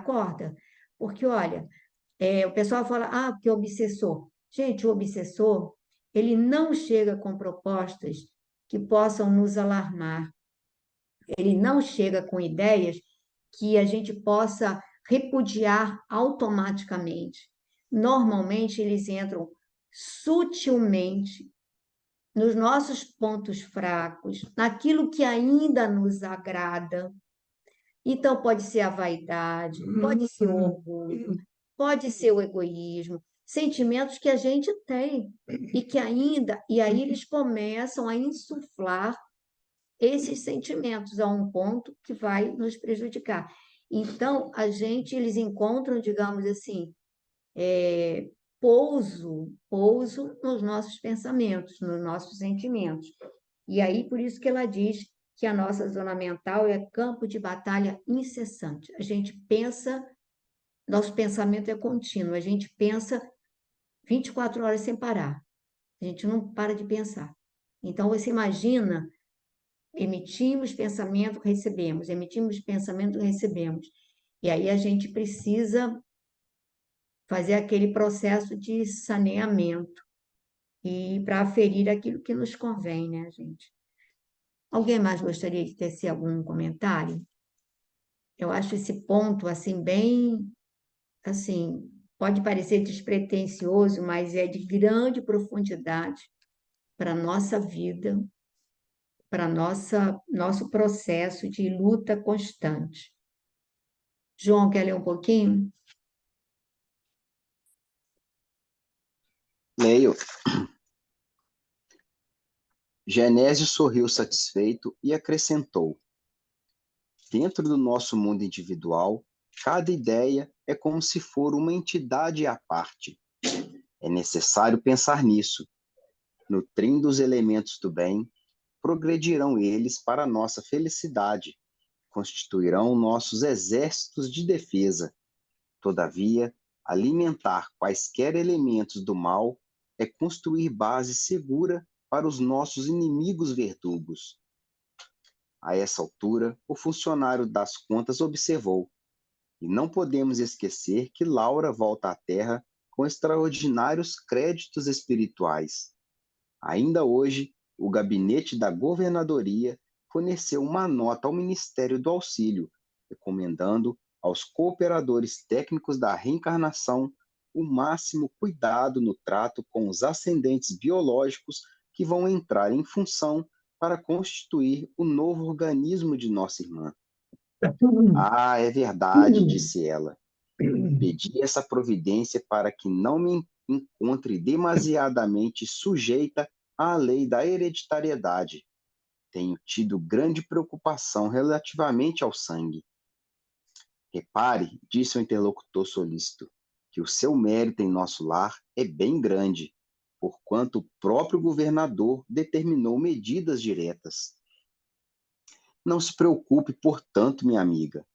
[SPEAKER 2] corda. Porque, olha, o pessoal fala, porque é obsessor. Gente, o obsessor, ele não chega com propostas que possam nos alarmar. Ele não chega com ideias que a gente possa repudiar automaticamente. Normalmente, eles entram sutilmente nos nossos pontos fracos, naquilo que ainda nos agrada. Então, pode ser a vaidade, pode ser o orgulho, pode ser o egoísmo, sentimentos que a gente tem e que ainda, e aí eles começam a insuflar esses sentimentos a um ponto que vai nos prejudicar. Então, eles encontram, digamos assim, pouso nos nossos pensamentos, nos nossos sentimentos. E aí, por isso que ela diz que a nossa zona mental é campo de batalha incessante. A gente pensa, nosso pensamento é contínuo, a gente pensa 24 horas sem parar. A gente não para de pensar. Então, você imagina, emitimos pensamento, recebemos, emitimos pensamento, recebemos. E aí a gente precisa fazer aquele processo de saneamento e para aferir aquilo que nos convém, né, gente? Alguém mais gostaria de tecer algum comentário? Eu acho esse ponto assim bem, assim, pode parecer despretensioso, mas é de grande profundidade para a nossa vida, para nosso processo de luta constante. João, quer ler um pouquinho?
[SPEAKER 4] Leio. Genésio sorriu satisfeito e acrescentou: dentro do nosso mundo individual, cada ideia é como se for uma entidade à parte. É necessário pensar nisso. Nutrindo os elementos do bem, progredirão eles para a nossa felicidade, constituirão nossos exércitos de defesa. Todavia, alimentar quaisquer elementos do mal é construir base segura para os nossos inimigos verdugos. A essa altura, o funcionário das contas observou: e não podemos esquecer que Laura volta à Terra com extraordinários créditos espirituais. Ainda hoje, o gabinete da governadoria forneceu uma nota ao Ministério do Auxílio, recomendando aos cooperadores técnicos da reencarnação o máximo cuidado no trato com os ascendentes biológicos que vão entrar em função para constituir o novo organismo de nossa irmã. Ah, é verdade, disse ela. Pedi essa providência para que não me encontre demasiadamente sujeita à lei da hereditariedade. Tenho tido grande preocupação relativamente ao sangue. Repare, disse o interlocutor solícito, que o seu mérito em nosso lar é bem grande, porquanto o próprio governador determinou medidas diretas. Não se preocupe, portanto, minha amiga,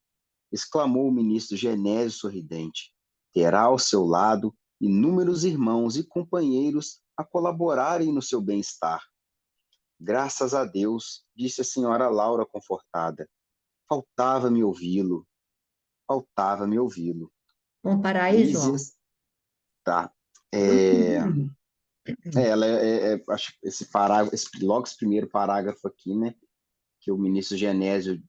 [SPEAKER 4] exclamou o ministro Genésio sorridente. Terá ao seu lado inúmeros irmãos e companheiros a colaborarem no seu bem-estar. Graças a Deus, disse a senhora Laura confortada. Faltava-me ouvi-lo. Faltava-me ouvi-lo.
[SPEAKER 2] Vamos parar aí, João?
[SPEAKER 4] Lísias, tá. Ela acho que esse parágrafo, logo esse primeiro parágrafo aqui, né, que o ministro Genésio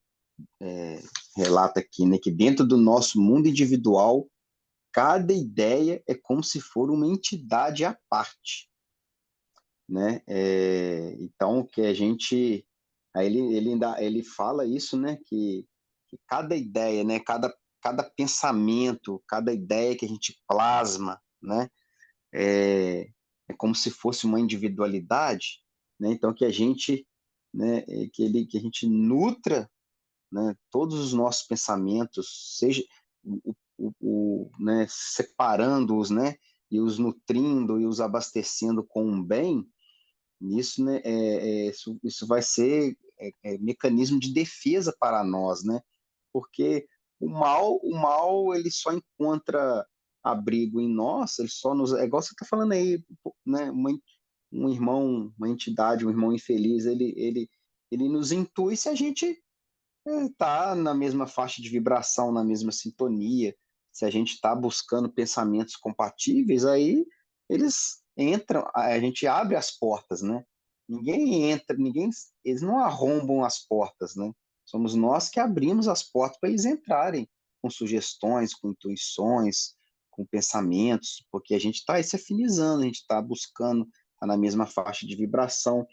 [SPEAKER 4] relata aqui, né, que dentro do nosso mundo individual, cada ideia é como se for uma entidade à parte, né? Então, que a gente, aí ele fala isso, né? Que cada ideia, né? Cada pensamento, cada ideia que a gente plasma, né? É como se fosse uma individualidade, né? Então, que a gente, né? Que a gente nutra, né, todos os nossos pensamentos, seja né, separando-os, né, e os nutrindo e os abastecendo com um bem, isso, né, isso vai ser mecanismo de defesa para nós, né, porque o mal ele só encontra abrigo em nós, ele só nos, é igual você está falando aí, né, um irmão, uma entidade, um irmão infeliz, ele nos intui se a gente tá na mesma faixa de vibração, na mesma sintonia. Se a gente está buscando pensamentos compatíveis, aí eles entram, a gente abre as portas, né? Ninguém entra, eles não arrombam as portas, né? Somos nós que abrimos as portas para eles entrarem com sugestões, com intuições, com pensamentos, porque a gente está se afinizando, a gente está buscando, tá na mesma faixa de vibração.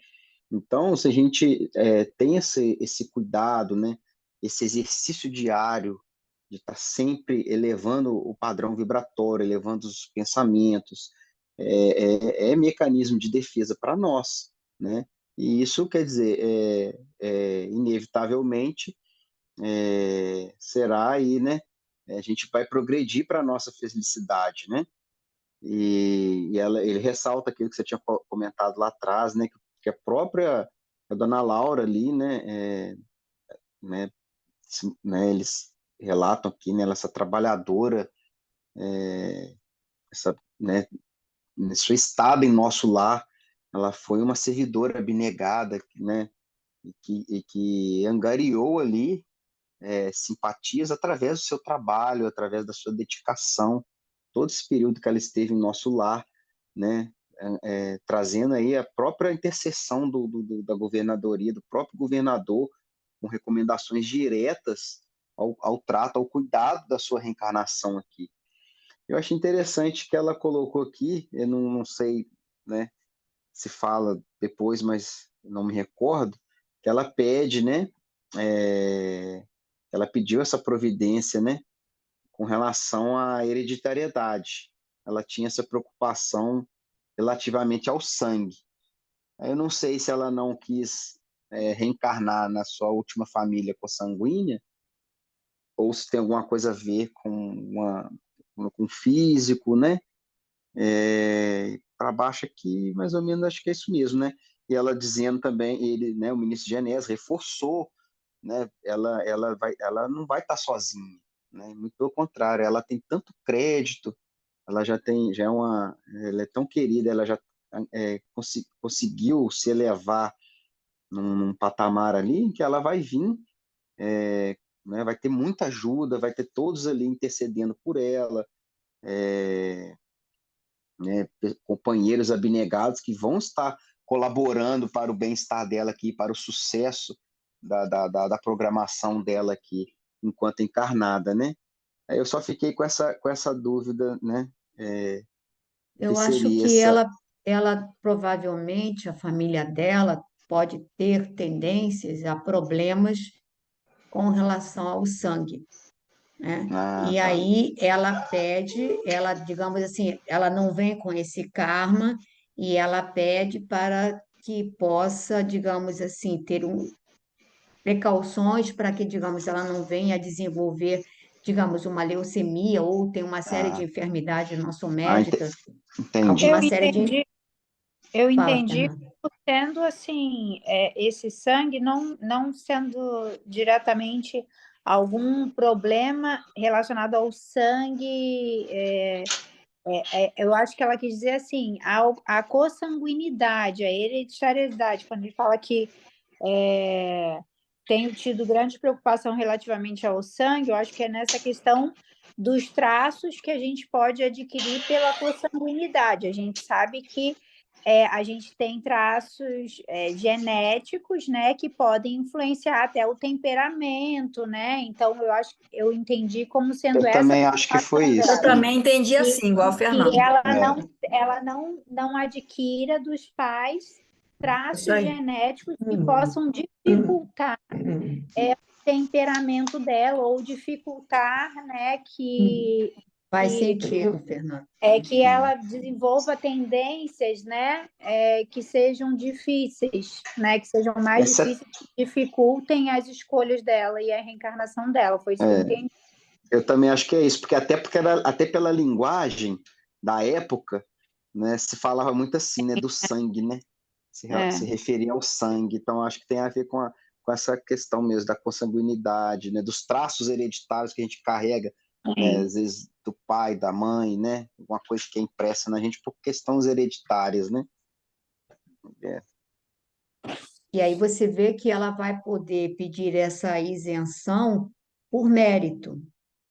[SPEAKER 4] Então, se a gente tem esse cuidado, né, esse exercício diário de estar sempre elevando o padrão vibratório, elevando os pensamentos, é mecanismo de defesa para nós, né? E isso quer dizer, inevitavelmente, será aí, né? A gente vai progredir para a nossa felicidade, né? Ele ressalta aquilo que você tinha comentado lá atrás, né? Que a dona Laura ali, né, eles relatam aqui, né, essa trabalhadora, essa, né, nesse estado em nosso lar, ela foi uma servidora abnegada, né, e que angariou ali simpatias através do seu trabalho, através da sua dedicação, todo esse período que ela esteve em nosso lar, né, trazendo aí a própria intercessão da governadoria, do próprio governador, com recomendações diretas ao trato, ao cuidado da sua reencarnação aqui. Eu achei interessante que ela colocou aqui, eu não sei, né, se fala depois, mas não me recordo, que ela pede, né, ela pediu essa providência, né, com relação à hereditariedade. Ela tinha essa preocupação relativamente ao sangue. Eu não sei se ela não quis reencarnar na sua última família consanguínea, ou se tem alguma coisa a ver com físico, né? Para baixo aqui, mais ou menos, acho que é isso mesmo, né? E ela dizendo também, ele, né, o ministro Genés reforçou, né? Ela não vai estar sozinha, né? Muito pelo contrário, ela tem tanto crédito, ela ela é tão querida, ela já conseguiu se elevar num patamar ali que ela vai vir, né? Vai ter muita ajuda, vai ter todos ali intercedendo por ela, né, companheiros abnegados que vão estar colaborando para o bem-estar dela aqui, para o sucesso da programação dela aqui, enquanto encarnada, né? Aí eu só fiquei com essa dúvida, né? O que
[SPEAKER 2] Eu acho
[SPEAKER 4] seria
[SPEAKER 2] que
[SPEAKER 4] essa...
[SPEAKER 2] ela provavelmente, a família dela, pode ter tendências a problemas com relação ao sangue, né?
[SPEAKER 4] Ah,
[SPEAKER 2] E
[SPEAKER 4] tá.
[SPEAKER 2] aí ela pede, ela, digamos assim, ela não vem com esse karma e ela pede para que possa, digamos assim, ter precauções para que, digamos, ela não venha a desenvolver, digamos, uma leucemia ou tem uma série de
[SPEAKER 4] Ah,
[SPEAKER 2] enfermidades não são
[SPEAKER 4] ah,
[SPEAKER 2] médicas,
[SPEAKER 4] entendi.
[SPEAKER 1] Eu
[SPEAKER 2] alguma série de...
[SPEAKER 1] entendi, eu
[SPEAKER 2] Fala,
[SPEAKER 1] entendi
[SPEAKER 2] Fernanda.
[SPEAKER 1] sendo assim, esse sangue não sendo diretamente algum problema relacionado ao sangue. Eu acho que ela quis dizer assim, a consanguinidade, a hereditariedade, quando ele fala que tenho tido grande preocupação relativamente ao sangue, eu acho que é nessa questão dos traços que a gente pode adquirir pela consanguinidade. A gente sabe que a gente tem traços genéticos, né, que podem influenciar até o temperamento, né? Então, eu entendi como sendo
[SPEAKER 4] Eu
[SPEAKER 1] essa
[SPEAKER 4] também acho que foi
[SPEAKER 1] preocupação
[SPEAKER 4] isso.
[SPEAKER 7] Eu
[SPEAKER 1] dela,
[SPEAKER 7] também entendi
[SPEAKER 1] que,
[SPEAKER 7] assim, igual a
[SPEAKER 1] que
[SPEAKER 7] Fernanda.
[SPEAKER 1] ela não adquira dos pais
[SPEAKER 7] Isso
[SPEAKER 1] traços
[SPEAKER 7] aí.
[SPEAKER 1] genéticos que possam dificultar o temperamento dela ou dificultar, né,
[SPEAKER 2] Faz
[SPEAKER 1] que,
[SPEAKER 2] sentido, Fernanda.
[SPEAKER 1] que ela desenvolva tendências, né, que sejam difíceis, né, que sejam mais
[SPEAKER 4] Essa,
[SPEAKER 1] difíceis, que dificultem as escolhas dela e a reencarnação dela. Foi isso que eu entendi.
[SPEAKER 4] eu também acho que é isso, até pela linguagem da época, né, se falava muito assim, né, do sangue, né? Se
[SPEAKER 1] É.
[SPEAKER 4] referia ao sangue. Então, acho que tem a ver com essa questão mesmo da consanguinidade, né, dos traços hereditários que a gente carrega, né,
[SPEAKER 1] Sim.
[SPEAKER 4] às vezes do pai, da mãe, né, alguma coisa que é impressa na gente por questões hereditárias, né? É.
[SPEAKER 2] E aí você vê que ela vai poder pedir essa isenção por mérito.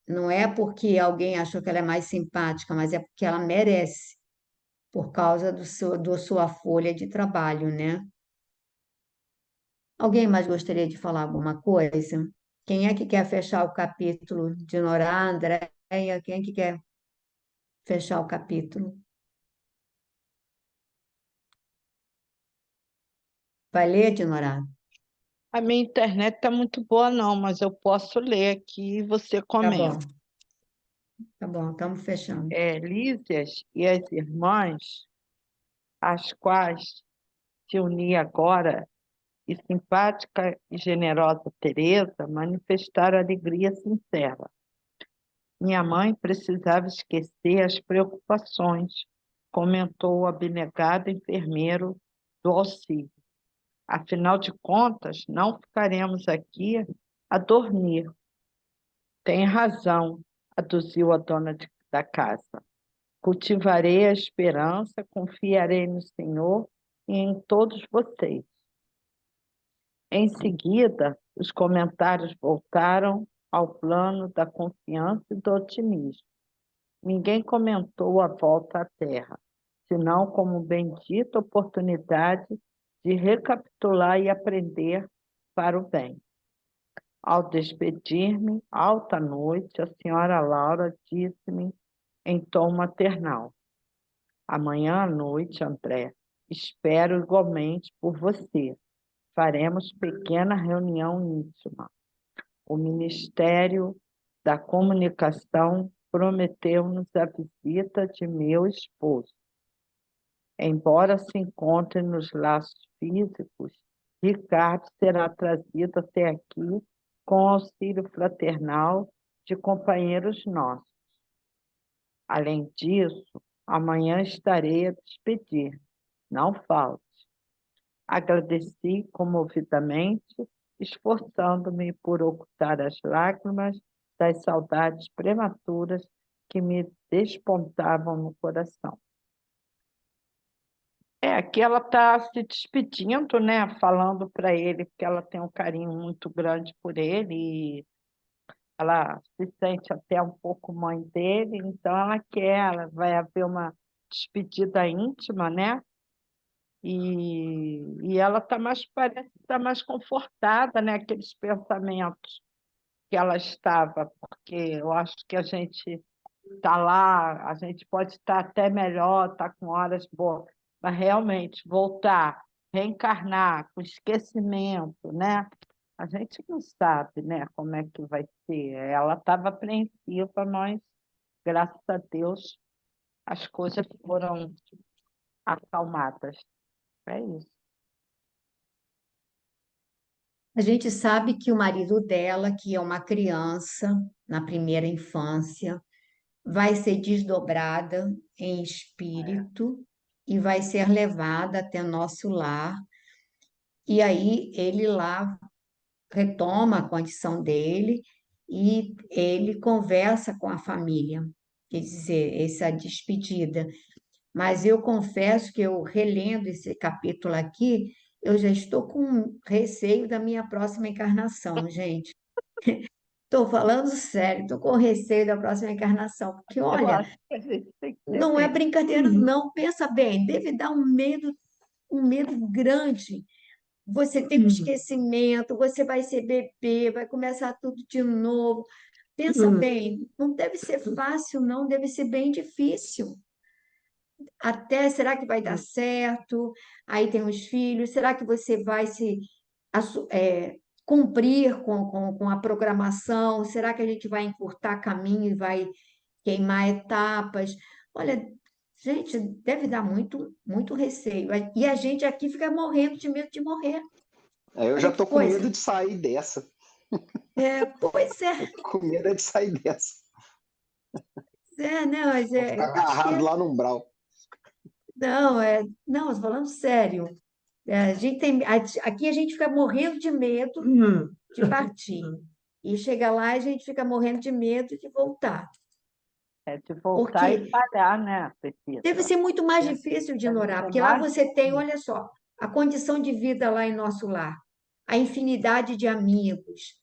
[SPEAKER 2] Não é porque alguém achou que ela é mais simpática, mas é porque ela merece, por causa do sua folha de trabalho, né? Alguém mais gostaria de falar alguma coisa? Quem é que quer fechar o capítulo de Norá, Andréia? Quem é que quer fechar o capítulo? Vai ler, Dinorá?
[SPEAKER 7] A minha internet está muito boa, não, mas eu posso ler aqui e você comenta.
[SPEAKER 2] Tá bom, estamos fechando.
[SPEAKER 7] Lísias e as irmãs, às quais se unir agora, e simpática e generosa Teresa manifestaram alegria sincera. Minha mãe precisava esquecer as preocupações, comentou o abnegado enfermeiro do auxílio. Afinal de contas, não ficaremos aqui a dormir. Tem razão, aduziu a da casa. Cultivarei a esperança, confiarei no Senhor e em todos vocês. Em seguida, os comentários voltaram ao plano da confiança e do otimismo. Ninguém comentou a volta à Terra, senão como bendita oportunidade de recapitular e aprender para o bem. Ao despedir-me, alta noite, a senhora Laura disse-me em tom maternal: amanhã à noite, André, espero igualmente por você. Faremos pequena reunião íntima. O Ministério da Comunicação prometeu-nos a visita de meu esposo. Embora se encontre nos laços físicos, Ricardo será trazido até aqui com auxílio fraternal de companheiros nossos. Além disso, amanhã estarei a despedir. Não falte. Agradeci comovidamente, esforçando-me por ocultar as lágrimas das saudades prematuras que me despontavam no coração. Aqui ela está se despedindo, né? Falando para ele que ela tem um carinho muito grande por ele e ela se sente até um pouco mãe dele, então ela vai haver uma despedida íntima, né? E ela parece estar mais confortada, né? Aqueles pensamentos que ela estava, porque eu acho que a gente está lá, a gente pode estar até melhor, estar com horas boas, mas realmente voltar, reencarnar, com esquecimento, né? A gente não sabe, né, como é que vai ser. Ela estava apreensiva, mas, graças a Deus, as coisas foram acalmadas. É isso.
[SPEAKER 2] A gente sabe que o marido dela, que é uma criança na primeira infância, vai ser desdobrada em espírito e vai ser levada até nosso lar. E aí ele lá retoma a condição dele e ele conversa com a família, quer dizer, essa despedida. Mas eu confesso que eu relendo esse capítulo aqui, eu já estou com receio da minha próxima encarnação, gente. Estou falando sério, estou com receio da próxima encarnação, porque
[SPEAKER 7] Eu
[SPEAKER 2] olha,
[SPEAKER 7] acho que a gente tem que ter
[SPEAKER 2] não é
[SPEAKER 7] medo.
[SPEAKER 2] brincadeira, não. Pensa bem, deve dar um medo grande. Você tem um esquecimento, você vai ser bebê, vai começar tudo de novo. Pensa bem, não deve ser fácil, não, deve ser bem difícil. Até, será que vai dar certo? Aí tem os filhos, será que você vai cumprir com a programação? Será que a gente vai encurtar caminho e vai queimar etapas? Olha, gente, deve dar muito, muito receio. E a gente aqui fica morrendo de medo de morrer.
[SPEAKER 4] Eu
[SPEAKER 2] Olha
[SPEAKER 4] já
[SPEAKER 2] que
[SPEAKER 4] tô com
[SPEAKER 2] coisa.
[SPEAKER 4] medo de sair dessa.
[SPEAKER 2] Pois é,
[SPEAKER 4] Eu tô com medo de sair dessa.
[SPEAKER 2] né? Mas
[SPEAKER 4] Vou ficar
[SPEAKER 2] acho que
[SPEAKER 4] agarrado lá no umbral.
[SPEAKER 2] não, falando sério. Aqui a gente fica morrendo de medo de partir. E chega lá e a gente fica morrendo de medo de voltar.
[SPEAKER 7] De voltar e
[SPEAKER 2] Porque
[SPEAKER 7] parar, né,
[SPEAKER 2] deve
[SPEAKER 7] Pepita?
[SPEAKER 2] ser muito mais
[SPEAKER 7] Deve
[SPEAKER 2] difícil de
[SPEAKER 7] deve
[SPEAKER 2] ignorar,
[SPEAKER 7] ser
[SPEAKER 2] porque lá
[SPEAKER 7] mais
[SPEAKER 2] você tem,
[SPEAKER 7] difícil.
[SPEAKER 2] olha só, a condição de vida lá em nosso lar, a infinidade de amigos,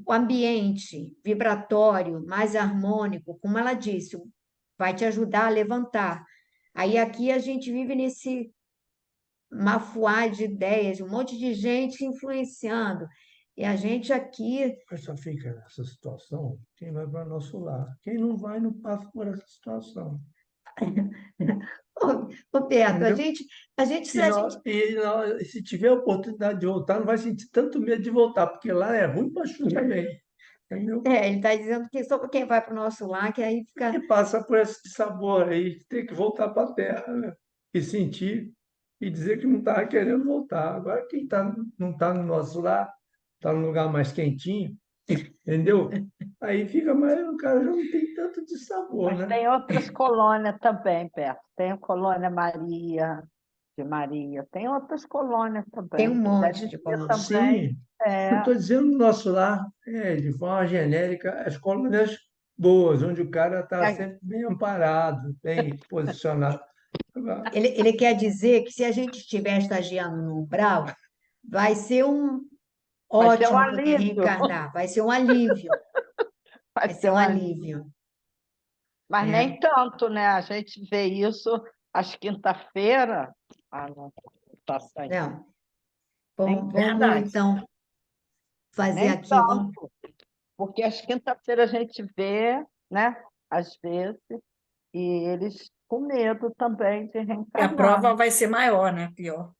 [SPEAKER 2] o ambiente vibratório, mais harmônico, como ela disse, vai te ajudar a levantar. Aí aqui a gente vive nesse mafuá de ideias, um monte de gente influenciando. E a gente aqui,
[SPEAKER 3] Mas só fica nessa situação quem vai para nosso lar. Quem não vai, não passa por essa situação.
[SPEAKER 2] Roberto,
[SPEAKER 3] entendeu?
[SPEAKER 2] se a gente
[SPEAKER 3] Se tiver a oportunidade de voltar, não vai sentir tanto medo de voltar, porque lá é ruim para chuva também, entendeu?
[SPEAKER 2] ele está dizendo que só quem vai para o nosso lar, que aí fica.
[SPEAKER 3] E passa por esse sabor aí, tem que voltar para a terra, né? E sentir e dizer que não estava querendo voltar. Agora, quem não está no nosso lar, está num lugar mais quentinho, entendeu? Aí fica mais, o cara já não tem tanto de sabor,
[SPEAKER 7] Mas
[SPEAKER 3] né?
[SPEAKER 7] tem outras colônias também perto. Tem a colônia Maria, de Maria. Tem outras colônias
[SPEAKER 2] Tem um
[SPEAKER 7] também.
[SPEAKER 2] monte
[SPEAKER 7] Deve
[SPEAKER 2] de
[SPEAKER 7] ter
[SPEAKER 2] colônia.
[SPEAKER 7] também.
[SPEAKER 3] Sim, eu
[SPEAKER 7] É,
[SPEAKER 3] estou dizendo no nosso lar, de forma genérica, as colônias boas, onde o cara está sempre bem amparado, bem posicionado. Agora,
[SPEAKER 2] Ele quer dizer que se a gente estiver estagiando no umbral, vai ser
[SPEAKER 7] vai ser um
[SPEAKER 2] ótimo poder
[SPEAKER 7] alívio.
[SPEAKER 2] reencarnar, vai ser um alívio,
[SPEAKER 7] Vai
[SPEAKER 2] vai
[SPEAKER 7] ser
[SPEAKER 2] ser um
[SPEAKER 7] um alívio.
[SPEAKER 2] alívio,
[SPEAKER 7] Mas
[SPEAKER 2] né?
[SPEAKER 7] nem tanto, né? A gente vê isso às quinta-feira. Ah, não, tá saindo.
[SPEAKER 2] Não,
[SPEAKER 7] Nem,
[SPEAKER 2] vamos então fazer
[SPEAKER 7] nem
[SPEAKER 2] aqui, vamos.
[SPEAKER 7] tanto. Porque às quinta-feira a gente vê, né? Às vezes, e eles com medo também de
[SPEAKER 8] E a
[SPEAKER 7] reencarnar.
[SPEAKER 8] prova vai ser maior, né? Pior.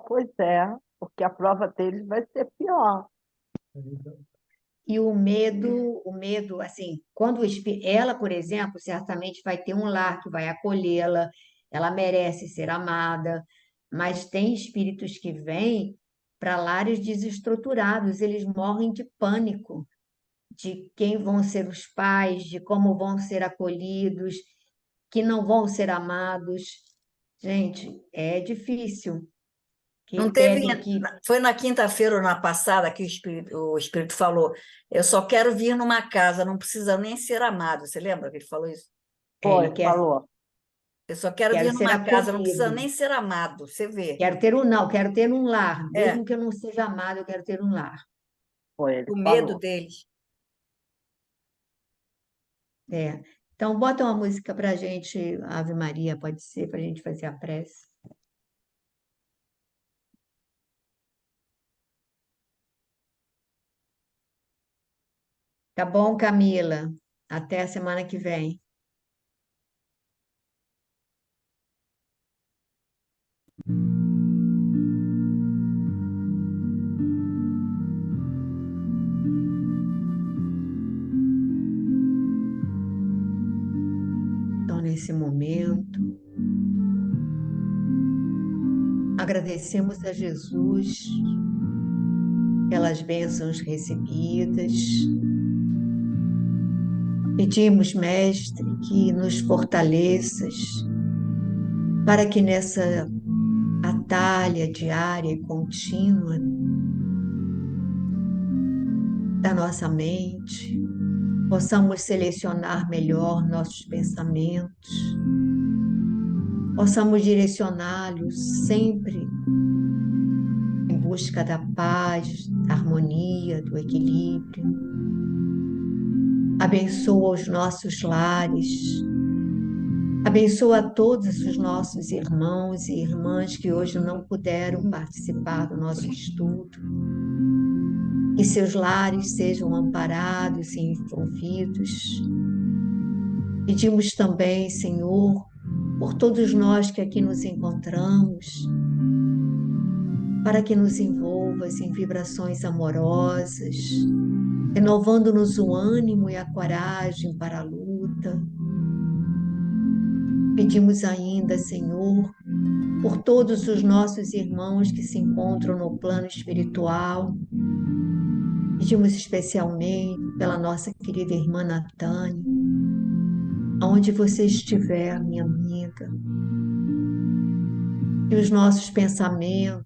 [SPEAKER 7] Pois é, porque a prova deles vai ser pior.
[SPEAKER 2] E o medo, assim, quando ela, por exemplo, certamente vai ter um lar que vai acolhê-la, ela merece ser amada, mas tem espíritos que vêm para lares desestruturados, eles morrem de pânico, de quem vão ser os pais, de como vão ser acolhidos, que não vão ser amados. Gente, é difícil,
[SPEAKER 8] Não
[SPEAKER 2] que
[SPEAKER 8] teve.
[SPEAKER 2] pedem que
[SPEAKER 8] Foi na quinta-feira ou na passada que o Espírito falou: Eu só quero vir numa casa, não precisa nem ser amado. Você lembra que ele falou isso?
[SPEAKER 2] ele
[SPEAKER 7] Foi,
[SPEAKER 2] quer,
[SPEAKER 7] falou.
[SPEAKER 8] Eu só quero
[SPEAKER 2] quero
[SPEAKER 8] vir
[SPEAKER 2] ser
[SPEAKER 8] numa casa, não precisa
[SPEAKER 2] acolhido.
[SPEAKER 8] nem ser amado. Você vê.
[SPEAKER 2] Quero ter um lar,
[SPEAKER 8] É,
[SPEAKER 2] mesmo que eu não seja amado, eu quero ter um lar.
[SPEAKER 7] Foi, ele
[SPEAKER 8] o medo
[SPEAKER 7] falou.
[SPEAKER 8] deles.
[SPEAKER 2] É. Então, bota uma música para a gente, Ave Maria, pode ser, para a gente fazer a prece. Tá bom, Camila? Até a semana que vem. Então, nesse momento, agradecemos a Jesus pelas bênçãos recebidas. Pedimos, Mestre, que nos fortaleças para que nessa batalha diária e contínua da nossa mente, possamos selecionar melhor nossos pensamentos, possamos direcioná-los sempre em busca da paz, da harmonia, do equilíbrio. Abençoa os nossos lares, abençoa todos os nossos irmãos e irmãs que hoje não puderam participar do nosso estudo. Que seus lares sejam amparados e envolvidos. Pedimos também, Senhor, por todos nós que aqui nos encontramos, para que nos envolvas em vibrações amorosas, renovando-nos o ânimo e a coragem para a luta. Pedimos ainda, Senhor, por todos os nossos irmãos que se encontram no plano espiritual. Pedimos especialmente pela nossa querida irmã Natânia, aonde você estiver, minha amiga, que os nossos pensamentos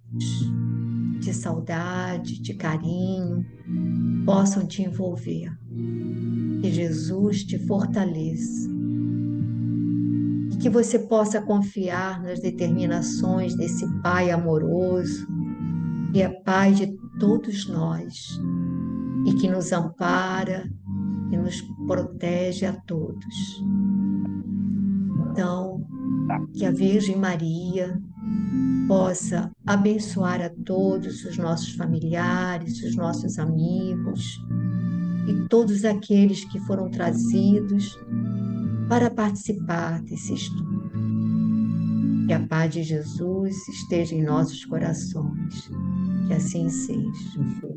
[SPEAKER 2] de saudade, de carinho, possam te envolver. Que Jesus te fortaleça. E que você possa confiar nas determinações desse Pai amoroso, que é Pai de todos nós, e que nos ampara e nos protege a todos. Então, que a Virgem Maria possa abençoar a todos os nossos familiares, os nossos amigos e todos aqueles que foram trazidos para participar desse estudo. Que a paz de Jesus esteja em nossos corações. Que assim seja.